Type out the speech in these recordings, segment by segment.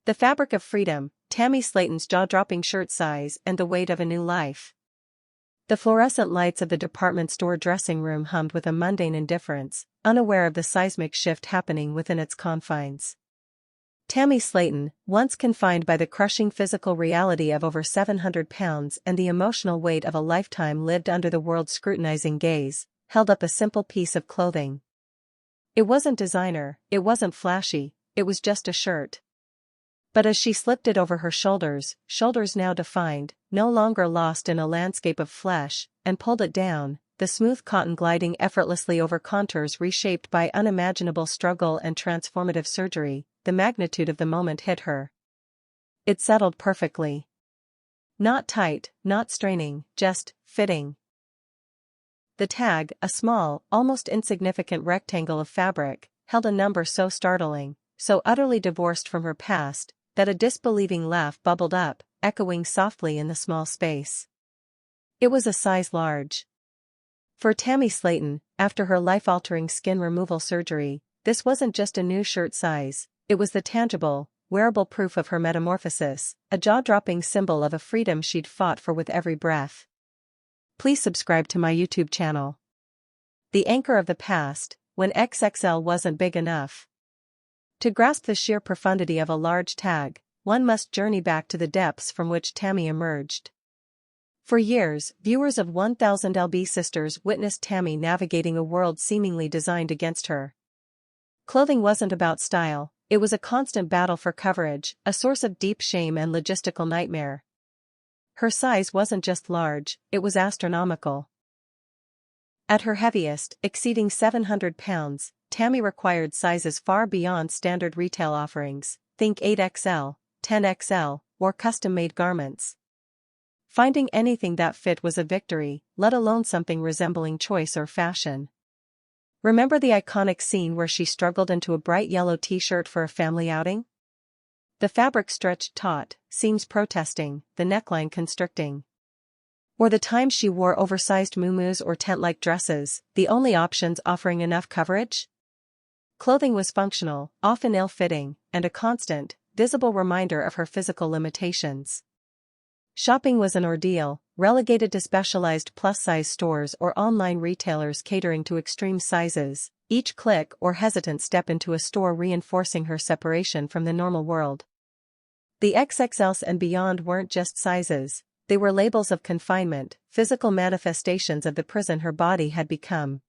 The fabric of freedom, Tammy Slaton's jaw-dropping shirt size and the weight of a new life. The fluorescent lights of the department store dressing room hummed with a mundane indifference, unaware of the seismic shift happening within its confines. Tammy Slaton, once confined by the crushing physical reality of over 700 pounds and the emotional weight of a lifetime lived under the world's scrutinizing gaze, held up a simple piece of clothing. It wasn't designer, it wasn't flashy, it was just a shirt. But as she slipped it over her shoulders now defined, no longer lost in a landscape of flesh, and pulled it down, the smooth cotton gliding effortlessly over contours reshaped by unimaginable struggle and transformative surgery, the magnitude of the moment hit her. It settled perfectly. Not tight, not straining, just fitting. The tag, a small, almost insignificant rectangle of fabric, held a number so startling, so utterly divorced from her past, that a disbelieving laugh bubbled up, echoing softly in the small space. It was a size large. For Tammy Slaton, after her life-altering skin removal surgery, this wasn't just a new shirt size, it was the tangible, wearable proof of her metamorphosis, a jaw-dropping symbol of a freedom she'd fought for with every breath. Please subscribe to my YouTube channel. The anchor of the past, when XXL wasn't big enough. To grasp the sheer profundity of a large tag, one must journey back to the depths from which Tammy emerged. For years, viewers of 1000 LB Sisters witnessed Tammy navigating a world seemingly designed against her. Clothing wasn't about style, it was a constant battle for coverage, a source of deep shame and logistical nightmare. Her size wasn't just large, it was astronomical. At her heaviest, exceeding 700 pounds, Tammy required sizes far beyond standard retail offerings, think 8XL, 10XL, or custom-made garments. Finding anything that fit was a victory, let alone something resembling choice or fashion. Remember the iconic scene where she struggled into a bright yellow t-shirt for a family outing? The fabric stretched taut, seams protesting, the neckline constricting. Or the time she wore oversized muumuus or tent-like dresses, the only options offering enough coverage? Clothing was functional, often ill-fitting, and a constant, visible reminder of her physical limitations. Shopping was an ordeal, relegated to specialized plus-size stores or online retailers catering to extreme sizes, each click or hesitant step into a store reinforcing her separation from the normal world. The XXLs and beyond weren't just sizes, they were labels of confinement, physical manifestations of the prison her body had become.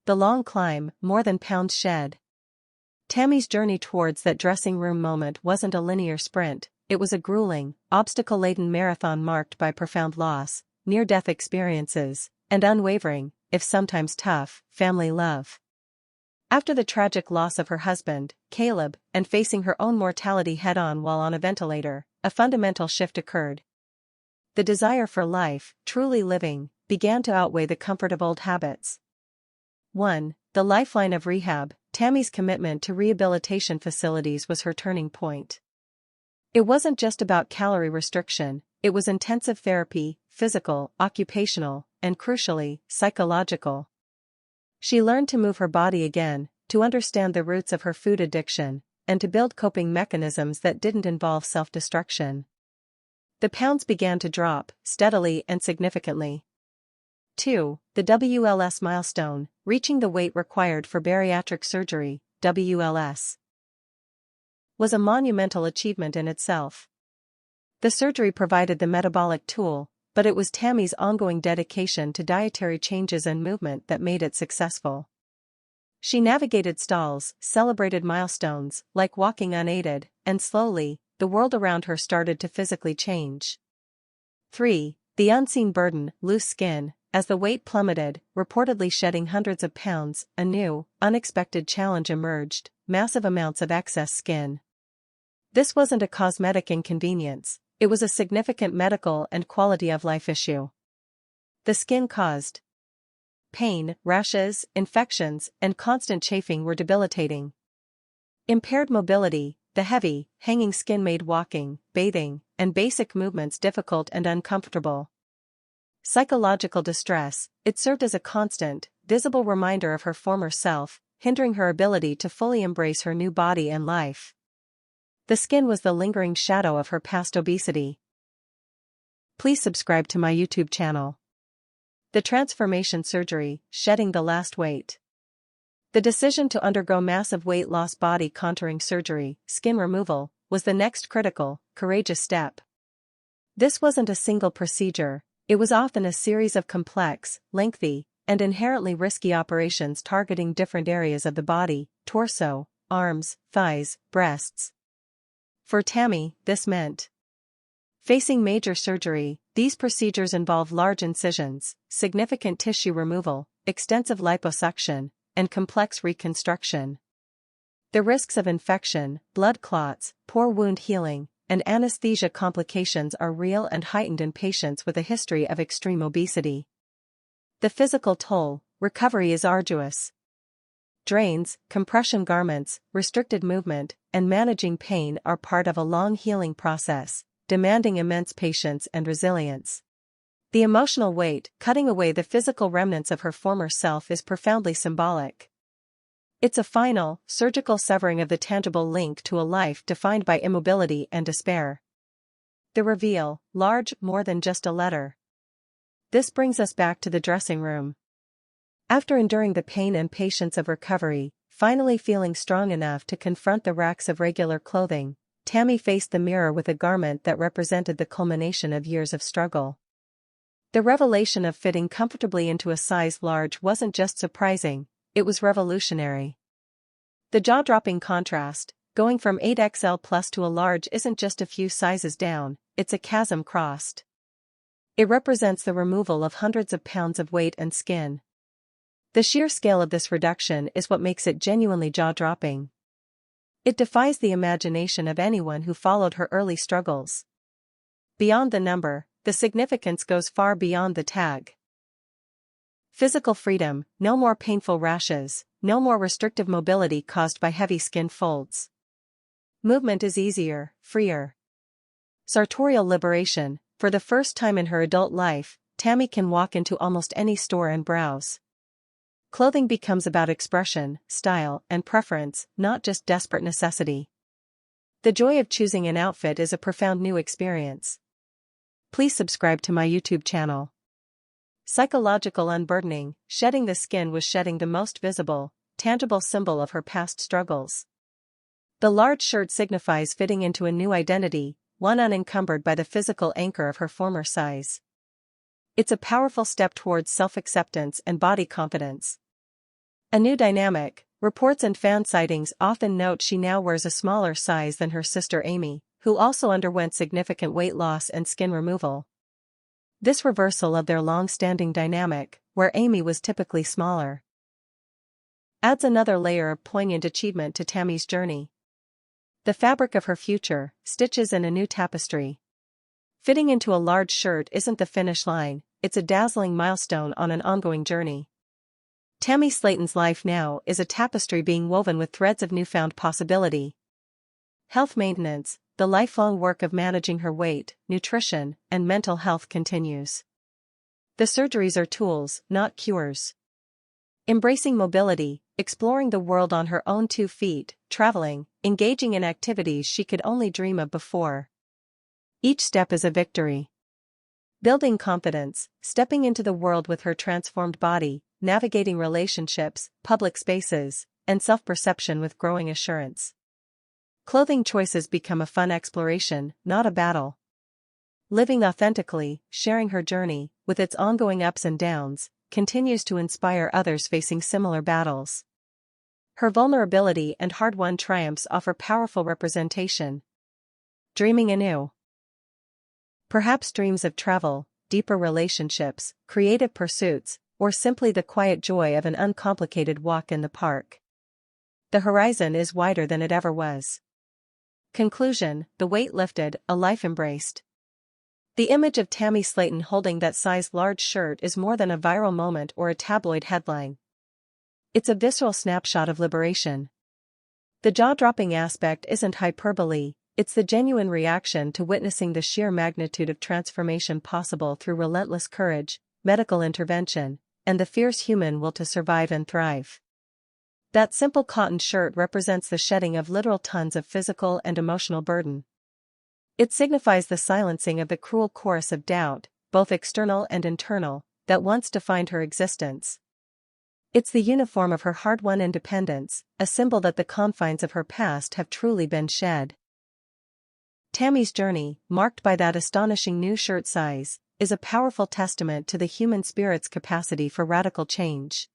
The long climb, more than pounds shed. Tammy's journey towards that dressing room moment wasn't a linear sprint, it was a grueling, obstacle-laden marathon marked by profound loss, near-death experiences, and unwavering, if sometimes tough, family love. After the tragic loss of her husband, Caleb, and facing her own mortality head-on while on a ventilator, a fundamental shift occurred. The desire for life, truly living, began to outweigh the comfort of old habits. 1. The lifeline of rehab, Tammy's commitment to rehabilitation facilities was her turning point. It wasn't just about calorie restriction, it was intensive therapy, physical, occupational, and crucially, psychological. She learned to move her body again, to understand the roots of her food addiction, and to build coping mechanisms that didn't involve self-destruction. The pounds began to drop, steadily and significantly. 2. The WLS milestone, reaching the weight required for bariatric surgery, WLS, was a monumental achievement in itself. The surgery provided the metabolic tool, but it was Tammy's ongoing dedication to dietary changes and movement that made it successful. She navigated stalls, celebrated milestones, like walking unaided, and slowly, the world around her started to physically change. 3. The unseen burden, loose skin. As the weight plummeted, reportedly shedding hundreds of pounds, a new, unexpected challenge emerged: massive amounts of excess skin. This wasn't a cosmetic inconvenience, it was a significant medical and quality-of-life issue. The skin caused pain, rashes, infections, and constant chafing were debilitating. Impaired mobility, the heavy, hanging skin made walking, bathing, and basic movements difficult and uncomfortable. Psychological distress, it served as a constant, visible reminder of her former self, hindering her ability to fully embrace her new body and life. The skin was the lingering shadow of her past obesity. Please subscribe to my YouTube channel. The transformation surgery, shedding the last weight. The decision to undergo massive weight loss body contouring surgery, skin removal, was the next critical, courageous step. This wasn't a single procedure, it was often a series of complex, lengthy, and inherently risky operations targeting different areas of the body: torso, arms, thighs, breasts. For Tammy, this meant facing major surgery. These procedures involve large incisions, significant tissue removal, extensive liposuction, and complex reconstruction. The risks of infection, blood clots, poor wound healing, and anesthesia complications are real and heightened in patients with a history of extreme obesity. The physical toll: recovery is arduous. Drains, compression garments, restricted movement, and managing pain are part of a long healing process, demanding immense patience and resilience. The emotional weight, cutting away the physical remnants of her former self, is profoundly symbolic. It's a final, surgical severing of the tangible link to a life defined by immobility and despair. The reveal, large, more than just a letter. This brings us back to the dressing room. After enduring the pain and patience of recovery, finally feeling strong enough to confront the racks of regular clothing, Tammy faced the mirror with a garment that represented the culmination of years of struggle. The revelation of fitting comfortably into a size large wasn't just surprising, it was revolutionary. The jaw-dropping contrast: going from 8XL plus to a large isn't just a few sizes down, it's a chasm crossed. It represents the removal of hundreds of pounds of weight and skin. The sheer scale of this reduction is what makes it genuinely jaw-dropping. It defies the imagination of anyone who followed her early struggles. Beyond the number, the significance goes far beyond the tag. Physical freedom: no more painful rashes, no more restrictive mobility caused by heavy skin folds. Movement is easier, freer. Sartorial liberation: for the first time in her adult life, Tammy can walk into almost any store and browse. Clothing becomes about expression, style, and preference, not just desperate necessity. The joy of choosing an outfit is a profound new experience. Please subscribe to my YouTube channel. Psychological unburdening: shedding the skin was shedding the most visible, tangible symbol of her past struggles. The large shirt signifies fitting into a new identity, one unencumbered by the physical anchor of her former size. It's a powerful step towards self-acceptance and body confidence. A new dynamic: reports and fan sightings often note she now wears a smaller size than her sister Amy, who also underwent significant weight loss and skin removal. This reversal of their long-standing dynamic, where Amy was typically smaller, adds another layer of poignant achievement to Tammy's journey. The fabric of her future, stitches in a new tapestry. Fitting into a large shirt isn't the finish line, it's a dazzling milestone on an ongoing journey. Tammy Slaton's life now is a tapestry being woven with threads of newfound possibility. Health maintenance: the lifelong work of managing her weight, nutrition, and mental health continues. The surgeries are tools, not cures. Embracing mobility: exploring the world on her own 2 feet, traveling, engaging in activities she could only dream of before. Each step is a victory. Building confidence: stepping into the world with her transformed body, navigating relationships, public spaces, and self-perception with growing assurance. Clothing choices become a fun exploration, not a battle. Living authentically, sharing her journey, with its ongoing ups and downs, continues to inspire others facing similar battles. Her vulnerability and hard-won triumphs offer powerful representation. Dreaming anew. Perhaps dreams of travel, deeper relationships, creative pursuits, or simply the quiet joy of an uncomplicated walk in the park. The horizon is wider than it ever was. Conclusion: the weight lifted, a life embraced. The image of Tammy Slaton holding that size large shirt is more than a viral moment or a tabloid headline. It's a visceral snapshot of liberation. The jaw-dropping aspect isn't hyperbole, it's the genuine reaction to witnessing the sheer magnitude of transformation possible through relentless courage, medical intervention, and the fierce human will to survive and thrive. That simple cotton shirt represents the shedding of literal tons of physical and emotional burden. It signifies the silencing of the cruel chorus of doubt, both external and internal, that once defined her existence. It's the uniform of her hard-won independence, a symbol that the confines of her past have truly been shed. Tammy's journey, marked by that astonishing new shirt size, is a powerful testament to the human spirit's capacity for radical change.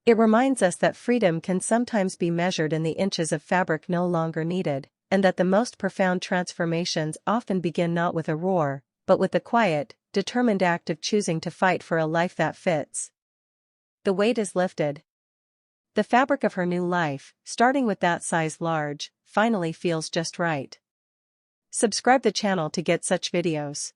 It reminds us that freedom can sometimes be measured in the inches of fabric no longer needed, and that the most profound transformations often begin not with a roar, but with the quiet, determined act of choosing to fight for a life that fits. The weight is lifted. The fabric of her new life, starting with that size large, finally feels just right. Subscribe the channel to get such videos.